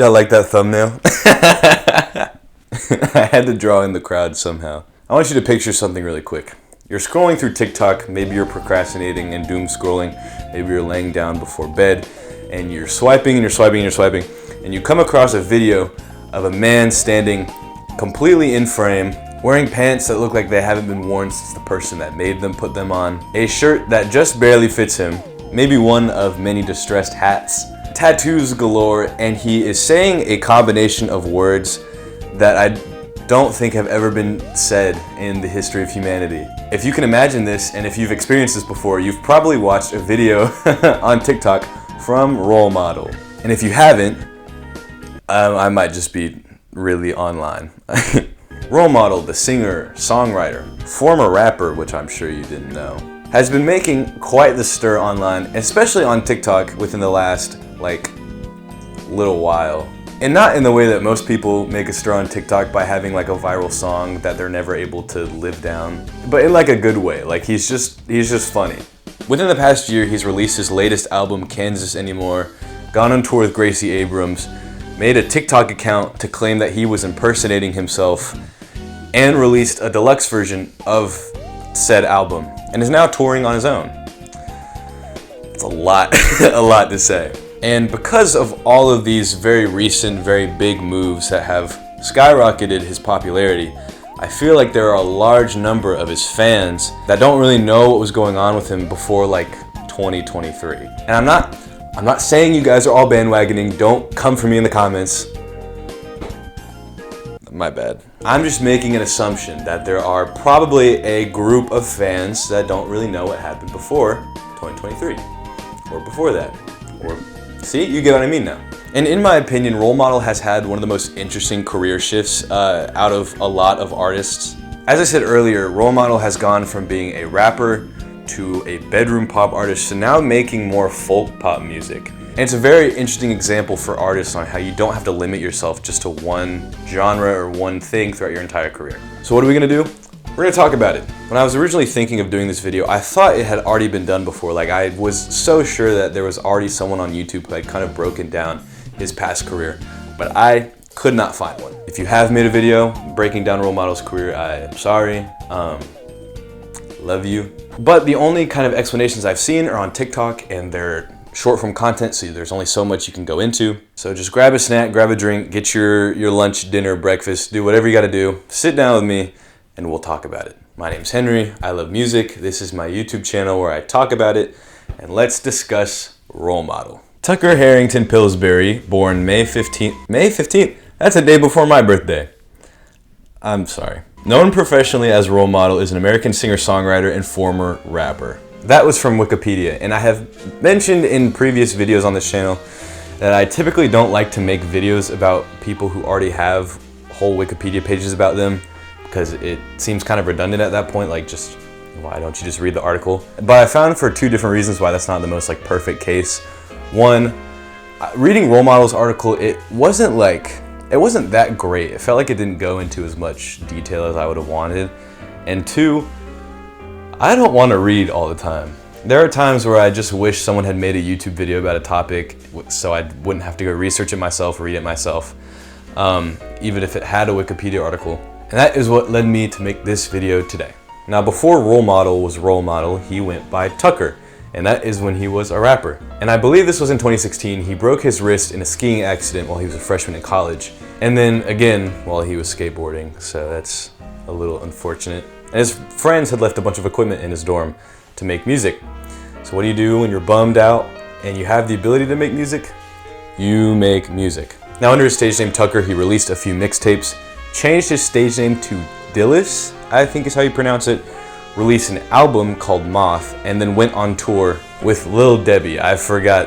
y'all like that thumbnail? I had to draw in the crowd somehow. I want you to picture something really quick. You're scrolling through TikTok, maybe you're procrastinating and doom scrolling, maybe you're laying down before bed, and you're swiping and you're swiping and you're swiping, and you come across a video of a man standing completely in frame, wearing pants that look like they haven't been worn since the person that made them put them on, a shirt that just barely fits him, maybe one of many distressed hats, tattoos galore, and he is saying a combination of words that I don't think have ever been said in the history of humanity. If you can imagine this, and if you've experienced this before, you've probably watched a video on TikTok from Role Model. And if you haven't, I might just be really online. Role Model, the singer, songwriter, former rapper, which I'm sure you didn't know, has been making quite the stir online, especially on TikTok within the last, little while. And not in the way that most people make a stir on TikTok by having a viral song that they're never able to live down, but in a good way. He's just funny. Within the past year, he's released his latest album, Kansas Anymore, gone on tour with Gracie Abrams, made a TikTok account to claim that he was impersonating himself, and released a deluxe version of said album, and is now touring on his own. It's a lot, a lot to say. And because of all of these very recent, very big moves that have skyrocketed his popularity, I feel like there are a large number of his fans that don't really know what was going on with him before 2023. And I'm not saying you guys are all bandwagoning. Don't come for me in the comments. My bad. I'm just making an assumption that there are probably a group of fans that don't really know what happened before 2023 or before that, or see, you get what I mean now. And in my opinion, Role Model has had one of the most interesting career shifts out of a lot of artists. As I said earlier, Role Model has gone from being a rapper to a bedroom pop artist to now making more folk pop music. And it's a very interesting example for artists on how you don't have to limit yourself just to one genre or one thing throughout your entire career. So what are we gonna do? We're gonna talk about it. When I was originally thinking of doing this video, I thought it had already been done before. I was so sure that there was already someone on YouTube who had kind of broken down his past career, but I could not find one. If you have made a video breaking down Role Model's career, I am sorry. Love you. But the only kind of explanations I've seen are on TikTok, and they're short form content, so there's only so much you can go into. So just grab a snack, grab a drink, get your lunch, dinner, breakfast, do whatever you gotta do. Sit down with me, and we'll talk about it. My name's Henry, I love music. This is my YouTube channel where I talk about it, and let's discuss Role Model. Tucker Harrington Pillsbury, born May 15th. May 15th? That's a day before my birthday. I'm sorry. Known professionally as Role Model, is an American singer-songwriter and former rapper. That was from Wikipedia, and I have mentioned in previous videos on this channel that I typically don't like to make videos about people who already have whole Wikipedia pages about them, because it seems kind of redundant at that point, just why don't you just read the article? But I found for two different reasons why that's not the most perfect case. One, reading Role Model's article, it wasn't that great. It felt like it didn't go into as much detail as I would have wanted. And two, I don't want to read all the time. There are times where I just wish someone had made a YouTube video about a topic so I wouldn't have to go research it myself, read it myself, even if it had a Wikipedia article. And that is what led me to make this video today. Now, before Role Model was Role Model, he went by Tucker, and that is when he was a rapper. And I believe this was in 2016. He broke his wrist in a skiing accident while he was a freshman in college, and then again while he was skateboarding, so that's a little unfortunate. And his friends had left a bunch of equipment in his dorm to make music. So what do you do when you're bummed out and you have the ability to make music? You make music. Now, under his stage name Tucker, he released a few mixtapes, changed his stage name to Dillis, I think is how you pronounce it, released an album called Moth, and then went on tour with Lil Debbie. I forgot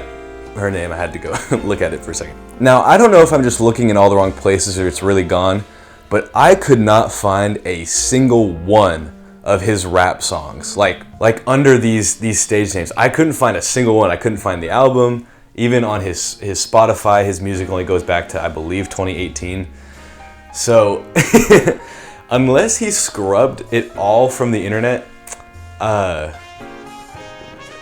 her name, I had to go look at it for a second. Now, I don't know if I'm just looking in all the wrong places or it's really gone, but I could not find a single one of his rap songs, like under these stage names. I couldn't find a single one. I couldn't find the album. Even on his Spotify, his music only goes back to, I believe, 2018. So, unless he scrubbed it all from the internet,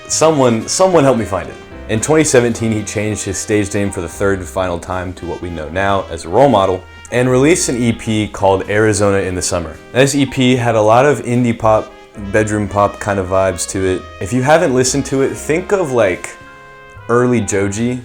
someone help me find it. In 2017, he changed his stage name for the third and final time to what we know now as Role Model, and released an EP called Arizona in the Summer. This EP had a lot of indie pop, bedroom pop kind of vibes to it. If you haven't listened to it, think of like early Joji,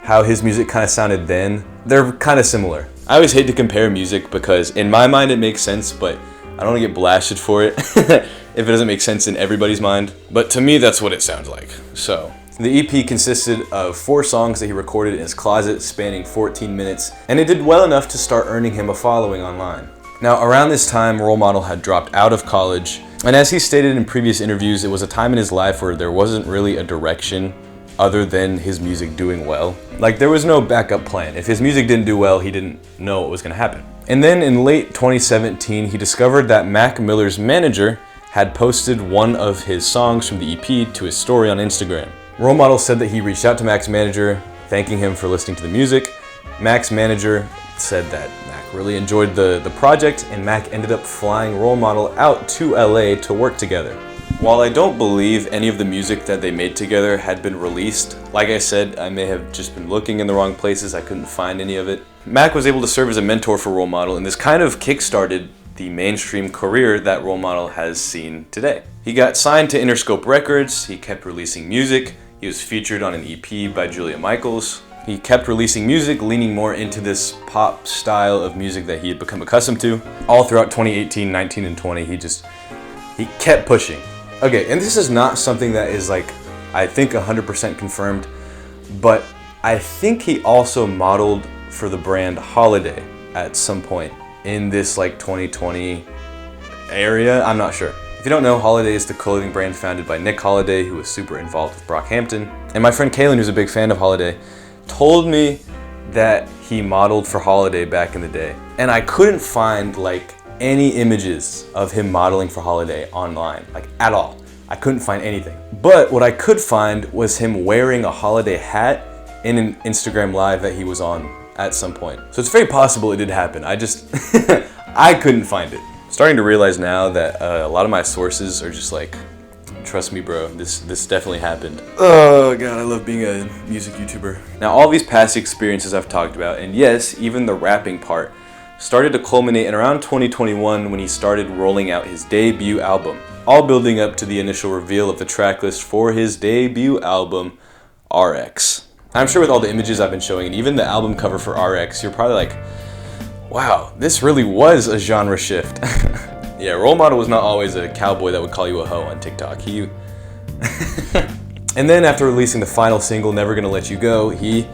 how his music kind of sounded then. They're kind of similar. I always hate to compare music because in my mind it makes sense, but I don't want to get blasted for it if it doesn't make sense in everybody's mind. But to me, that's what it sounds like. So the EP consisted of 4 songs that he recorded in his closet, spanning 14 minutes, and it did well enough to start earning him a following online. Now, around this time, Role Model had dropped out of college, and as he stated in previous interviews, it was a time in his life where there wasn't really a direction other than his music doing well. Like, there was no backup plan. If his music didn't do well, he didn't know what was gonna happen. And then in late 2017, he discovered that Mac Miller's manager had posted one of his songs from the EP to his story on Instagram. Role Model said that he reached out to Mac's manager, thanking him for listening to the music. Mac's manager said that Mac really enjoyed the project, and Mac ended up flying Role Model out to LA to work together. While I don't believe any of the music that they made together had been released, like I said, I may have just been looking in the wrong places, I couldn't find any of it. Mac was able to serve as a mentor for Role Model, and this kind of kickstarted the mainstream career that Role Model has seen today. He got signed to Interscope Records, he kept releasing music, he was featured on an EP by Julia Michaels. He kept releasing music, leaning more into this pop style of music that he had become accustomed to. All throughout 2018, 19, and 20, he kept pushing. Okay, and this is not something that is like, I think 100% confirmed, but I think he also modeled for the brand Holiday at some point in this like 2020 area. I'm not sure. If you don't know, Holiday is the clothing brand founded by Nick Holiday, who was super involved with Brockhampton. And my friend Kaylin, who's a big fan of Holiday, told me that he modeled for Holiday back in the day. And I couldn't find like any images of him modeling for Holiday online, like at all. I couldn't find anything. But what I could find was him wearing a Holiday hat in an Instagram live that he was on at some point. So it's very possible it did happen. I just, I couldn't find it. Starting to realize now that a lot of my sources are just like, trust me bro, this definitely happened. Oh god, I love being a music YouTuber. Now all these past experiences I've talked about, and yes, even the rapping part, started to culminate in around 2021 when he started rolling out his debut album, all building up to the initial reveal of the tracklist for his debut album, RX. I'm sure with all the images I've been showing, and even the album cover for RX, you're probably like, wow, this really was a genre shift. Yeah, Role Model was not always a cowboy that would call you a hoe on TikTok. And then after releasing the final single, Never Gonna Let You Go, he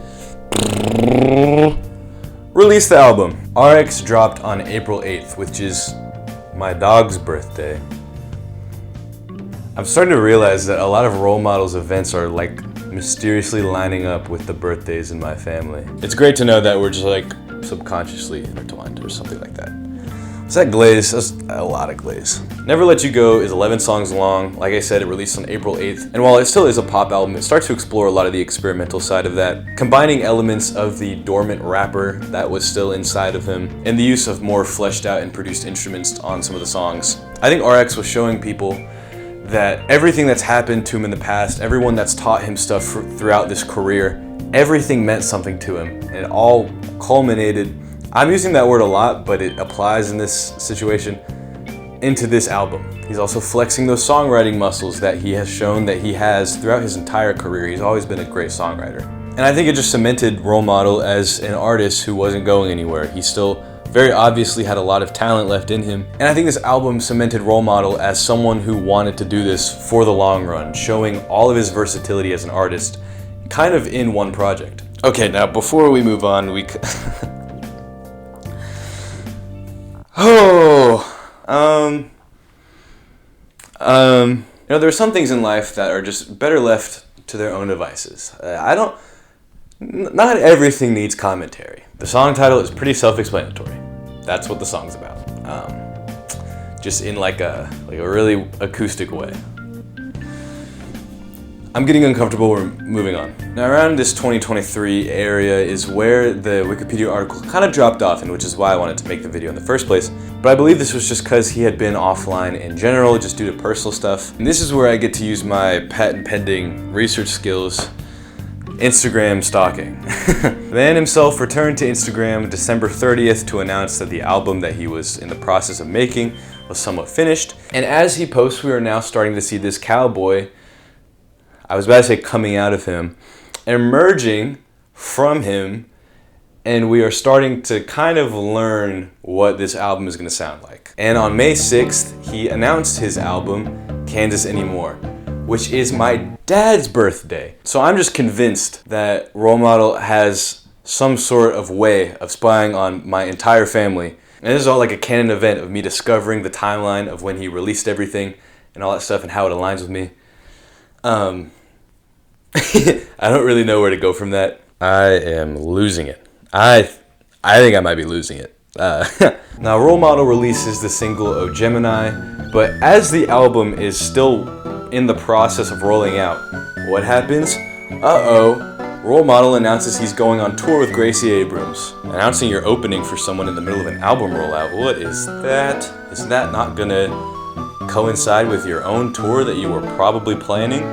released the album. RX dropped on April 8th, which is my dog's birthday. I'm starting to realize that a lot of Role Model's events are like mysteriously lining up with the birthdays in my family. It's great to know that we're just like subconsciously intertwined or something like that. What's that glaze? That's a lot of glaze. Never Let You Go is 11 songs long. Like I said, it released on April 8th. And while it still is a pop album, it starts to explore a lot of the experimental side of that, combining elements of the dormant rapper that was still inside of him, and the use of more fleshed out and produced instruments on some of the songs. I think RX was showing people that everything that's happened to him in the past, everyone that's taught him stuff throughout this career, everything meant something to him, and it all culminated, I'm using that word a lot, but it applies in this situation, into this album. He's also flexing those songwriting muscles that he has shown that he has throughout his entire career. He's always been a great songwriter. And I think it just cemented Role Model as an artist who wasn't going anywhere. He still very obviously had a lot of talent left in him. And I think this album cemented Role Model as someone who wanted to do this for the long run, showing all of his versatility as an artist, kind of in one project. Okay, now before we move on, you know, there are some things in life that are just better left to their own devices. Not everything needs commentary. The song title is pretty self-explanatory. That's what the song's about. Just in like a really acoustic way. I'm getting uncomfortable, we're moving on. Now around this 2023 area is where the Wikipedia article kind of dropped off, and which is why I wanted to make the video in the first place. But I believe this was just because he had been offline in general, just due to personal stuff. And this is where I get to use my patent pending research skills Instagram stalking. The man himself returned to Instagram December 30th to announce that the album that he was in the process of making was somewhat finished. And as he posts, we are now starting to see this cowboy, I was about to say coming out of him, emerging from him, and we are starting to kind of learn what this album is going to sound like. And on May 6th, he announced his album, Kansas Anymore, which is my dad's birthday. So I'm just convinced that Role Model has some sort of way of spying on my entire family. And this is all like a canon event of me discovering the timeline of when he released everything and all that stuff and how it aligns with me. I don't really know where to go from that. I am losing it. I think I might be losing it. Now, Role Model releases the single Oh Gemini, but as the album is still in the process of rolling out, what happens? Role Model announces he's going on tour with Gracie Abrams. Announcing your opening for someone in the middle of an album rollout, what is that? Is that not gonna coincide with your own tour that you were probably planning?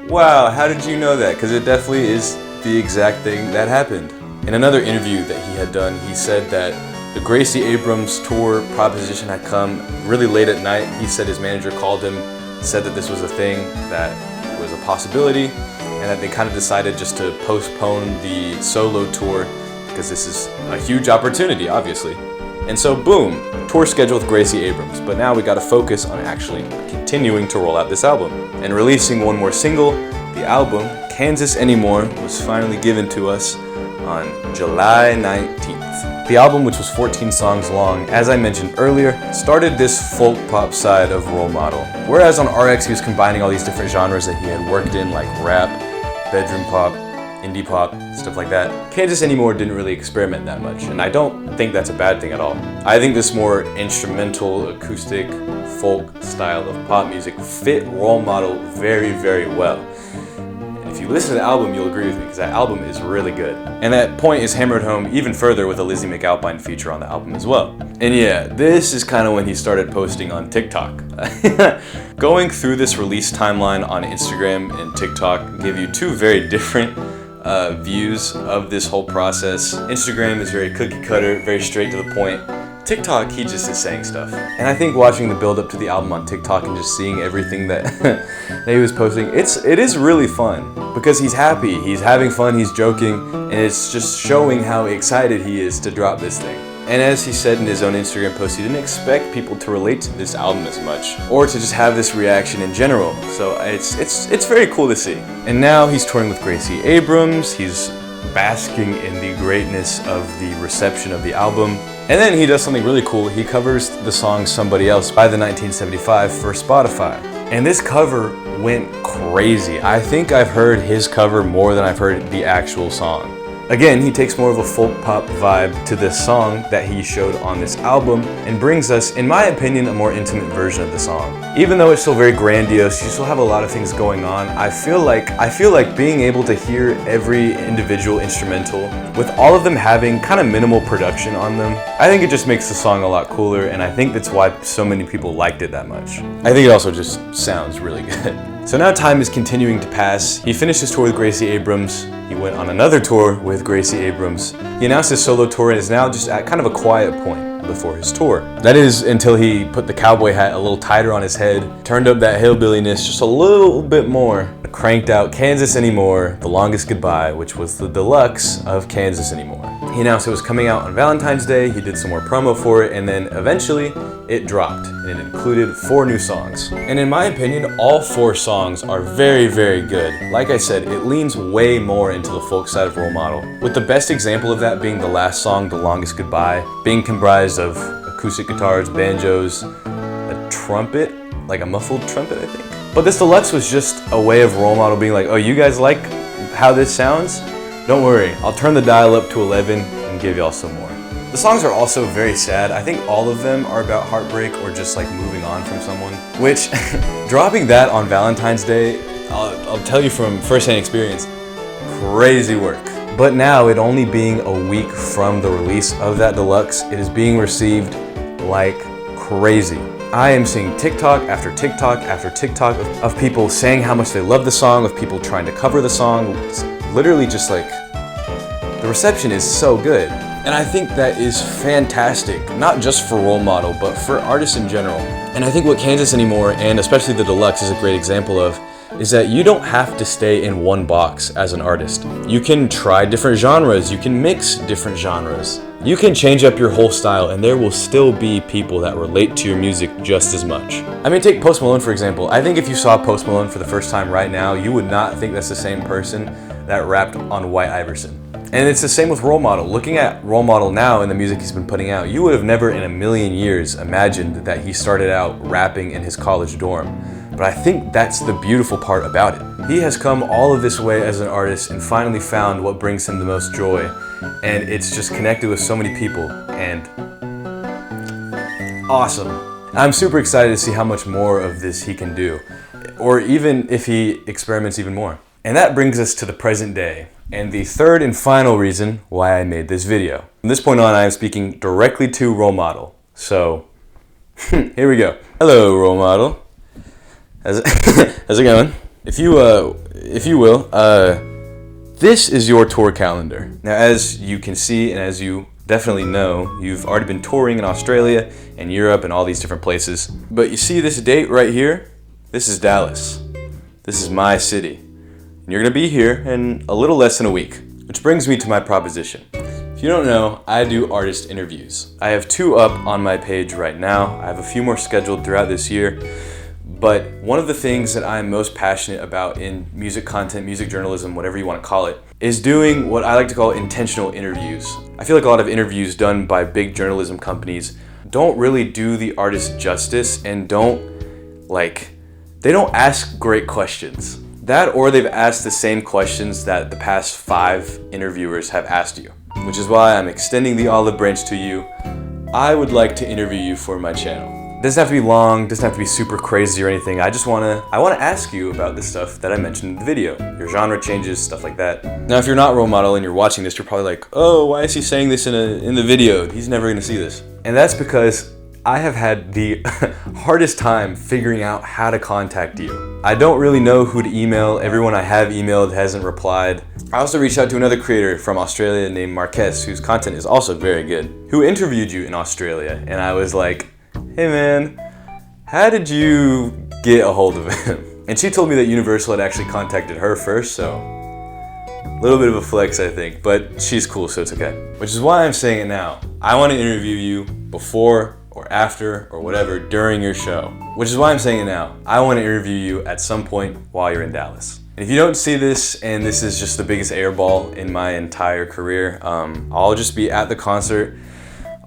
Wow, how did you know that? Because it definitely is the exact thing that happened. In another interview that he had done, he said that the Gracie Abrams tour proposition had come really late at night. He said his manager called him, said that this was a thing that was a possibility, and that they kind of decided just to postpone the solo tour because this is a huge opportunity, obviously. And so boom, tour schedule with Gracie Abrams, but now we gotta focus on actually continuing to roll out this album and releasing one more single. The album, Kansas Anymore, was finally given to us on July 19th. The album, which was 14 songs long, as I mentioned earlier, started this folk pop side of Role Model. Whereas on RX he was combining all these different genres that he had worked in, like rap, bedroom pop, indie pop, stuff like that. Kansas Anymore didn't really experiment that much, and I don't think that's a bad thing at all. I think this more instrumental, acoustic, folk style of pop music fit Role Model very, very well. If you listen to the album, you'll agree with me, because that album is really good. And that point is hammered home even further with a Lizzie McAlpine feature on the album as well. And yeah, this is kind of when he started posting on TikTok. Going through this release timeline on Instagram and TikTok give you two very different views of this whole process. Instagram is very cookie cutter, very straight to the point. TikTok, he just is saying stuff. And I think watching the build up to the album on TikTok and just seeing everything that, that he was posting, it is really fun. Because he's happy, he's having fun, he's joking, and it's just showing how excited he is to drop this thing. And as he said in his own Instagram post, he didn't expect people to relate to this album as much, or to just have this reaction in general. So it's very cool to see. And now he's touring with Gracie Abrams, he's basking in the greatness of the reception of the album. And then he does something really cool. He covers the song Somebody Else by the 1975 for Spotify. And this cover went crazy. I think I've heard his cover more than I've heard the actual song. Again, he takes more of a folk pop vibe to this song that he showed on this album and brings us, in my opinion, a more intimate version of the song. Even though it's still very grandiose, you still have a lot of things going on. I feel like being able to hear every individual instrumental with all of them having kind of minimal production on them, I think it just makes the song a lot cooler, and I think that's why so many people liked it that much. I think it also just sounds really good. So now time is continuing to pass. He finished his tour with Gracie Abrams. He went on another tour with Gracie Abrams. He announced his solo tour and is now just at kind of a quiet point before his tour. That is until he put the cowboy hat a little tighter on his head, turned up that hillbilliness just a little bit more, cranked out Kansas Anymore, The Longest Goodbye, which was the deluxe of Kansas Anymore. He announced it was coming out on Valentine's Day, he did some more promo for it, and then eventually it dropped, and it included 4 new songs. And in my opinion, all 4 songs are very, very good. Like I said, it leans way more into the folk side of Role Model, with the best example of that being the last song, The Longest Goodbye, being comprised of acoustic guitars, banjos, a trumpet, like a muffled trumpet, I think. But this deluxe was just a way of Role Model being like, oh, you guys like how this sounds? Don't worry, I'll turn the dial up to 11 and give y'all some more. The songs are also very sad. I think all of them are about heartbreak or just like moving on from someone, which dropping that on Valentine's Day, I'll tell you from first-hand experience, crazy work. But now, it only being a week from the release of that deluxe, it is being received like crazy. I am seeing TikTok after TikTok after TikTok of people saying how much they love the song, of people trying to cover the song, literally just like, the reception is so good. And I think that is fantastic, not just for Role Model, but for artists in general. And I think what Kansas Anymore, and especially the Deluxe, is a great example of, is that you don't have to stay in one box as an artist. You can try different genres, you can mix different genres. You can change up your whole style and there will still be people that relate to your music just as much. I mean, take Post Malone for example. I think if you saw Post Malone for the first time right now, you would not think that's the same person that rapped on White Iverson. And it's the same with Role Model. Looking at Role Model now and the music he's been putting out, you would have never in a million years imagined that he started out rapping in his college dorm. But I think that's the beautiful part about it. He has come all of this way as an artist and finally found what brings him the most joy. And it's just connected with so many people and awesome. I'm super excited to see how much more of this he can do, or even if he experiments even more. And that brings us to the present day, and the third and final reason why I made this video. From this point on, I am speaking directly to Role Model. So, here we go. Hello, Role Model. How's it going? If you will, this is your tour calendar. Now, as you can see, and as you definitely know, you've already been touring in Australia and Europe and all these different places. But you see this date right here? This is Dallas. This is my city. And you're gonna be here in a little less than a week. Which brings me to my proposition. If you don't know, I do artist interviews. I have 2 up on my page right now. I have a few more scheduled throughout this year. But one of the things that I'm most passionate about in music content, music journalism, whatever you want to call it, is doing what I like to call intentional interviews. I feel like a lot of interviews done by big journalism companies don't really do the artist justice and they don't ask great questions. That, or they've asked the same questions that the past 5 interviewers have asked you, which is why I'm extending the olive branch to you. I would like to interview you for my channel. It doesn't have to be long, doesn't have to be super crazy or anything. I wanna ask you about the stuff that I mentioned in the video. Your genre changes, stuff like that. Now, if you're not Role Model and you're watching this, you're probably like, oh, why is he saying this in the video? He's never gonna see this. And that's because I have had the hardest time figuring out how to contact you. I don't really know who to email. Everyone I have emailed hasn't replied. I also reached out to another creator from Australia named Marques, whose content is also very good, who interviewed you in Australia. And I was like, hey man, how did you get a hold of him? And she told me that Universal had actually contacted her first, so a little bit of a flex, I think, but she's cool, so it's okay. Which is why I'm saying it now. I want to interview you before or after or whatever during your show. Which is why I'm saying it now. I want to interview you at some point while you're in Dallas. And if you don't see this, and this is just the biggest airball in my entire career, I'll just be at the concert.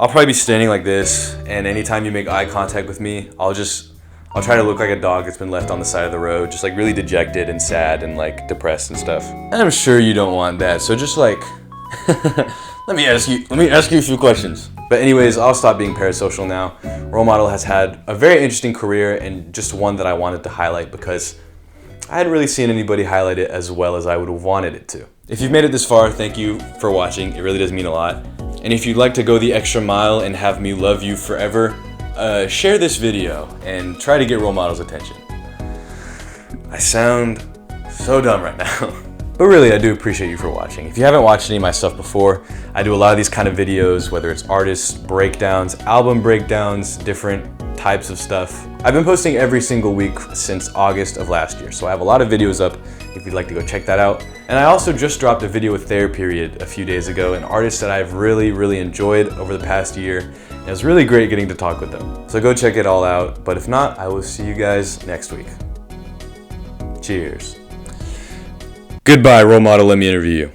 I'll probably be standing like this, and anytime you make eye contact with me, I'll try to look like a dog that's been left on the side of the road, just like really dejected and sad and like depressed and stuff. And I'm sure you don't want that, so just like, let me ask you a few questions. But anyways, I'll stop being parasocial now. Role Model has had a very interesting career and just one that I wanted to highlight because I hadn't really seen anybody highlight it as well as I would have wanted it to. If you've made it this far, thank you for watching. It really does mean a lot. And if you'd like to go the extra mile and have me love you forever, share this video and try to get Role Model's attention. I sound so dumb right now. But really, I do appreciate you for watching. If you haven't watched any of my stuff before, I do a lot of these kind of videos, whether it's artist breakdowns, album breakdowns, different types of stuff. I've been posting every single week since August of last year, so I have a lot of videos up if you'd like to go check that out. And I also just dropped a video with Therapy Period a few days ago, an artist that I've really enjoyed over the past year. And it was really great getting to talk with them. So go check it all out, but if not, I will see you guys next week. Cheers. Goodbye, Role Model, let me interview you.